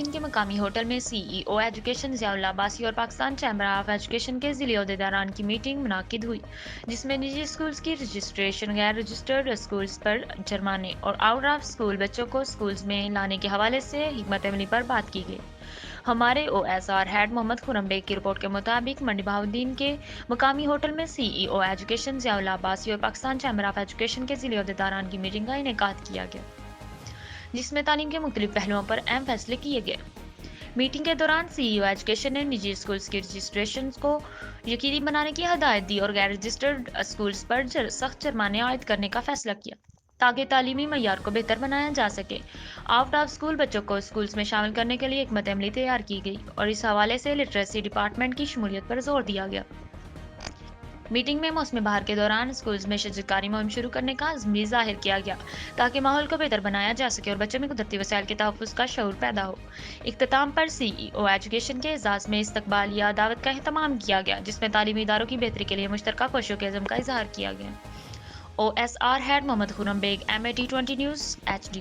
طالبین کے مقامی ہوٹل میں سی ای او ایجوکیشن ضیاء اللہ عباسی اور پاکستان چیمبر آف ایجوکیشن کے ذیلی عہدیداران کی میٹنگ منعقد ہوئی، جس میں نجی اسکولز کی رجسٹریشن، غیر رجسٹرڈ اسکولز پر جرمانے اور آؤٹ آف اسکول بچوں کو اسکولز میں لانے کے حوالے سے حکمت عملی پر بات کی گئی۔ ہمارے او ایس آر ہیڈ محمد خرم بیگ کی رپورٹ کے مطابق منڈی بہاؤالدین کے مقامی ہوٹل میں سی ای او ایجوکیشن ضیاء اللہ عباسی اور پاکستان چیمبر آف ایجوکیشن کے ذیلی عہدیداران کی میٹنگ کا انعقاد کیا گیا، جس میں تعلیم کے مختلف پہلوؤں پر اہم فیصلے کیے گئے۔ میٹنگ کے دوران سی ای او ایجوکیشن نے نجی اسکولز کی رجسٹریشن کو یقینی بنانے کی ہدایت دی اور غیر رجسٹرڈ اسکولز پر سخت جرمانے عائد کرنے کا فیصلہ کیا تاکہ تعلیمی معیار کو بہتر بنایا جا سکے۔ آؤٹ آف اسکول بچوں کو اسکولز میں شامل کرنے کے لیے حکمت عملی تیار کی گئی اور اس حوالے سے لٹریسی ڈپارٹمنٹ کی شمولیت پر زور دیا گیا۔ میٹنگ میں موسم بہار کے دوران اسکولز میں شجرکاری کاری مہم شروع کرنے کا عزم بھی ظاہر کیا گیا تاکہ ماحول کو بہتر بنایا جا سکے اور بچوں میں قدرتی وسائل کے تحفظ کا شعور پیدا ہو۔ اختتام پر سی ای او ایجوکیشن کے اعزاز میں استقبالیہ دعوت کا اہتمام کیا گیا، جس میں تعلیمی اداروں کی بہتری کے لیے مشترکہ کوششوں کے عزم کا اظہار کیا گیا۔ او ایس آر ہیڈ محمد خرم بیگ، MAT 20 نیوز، HD۔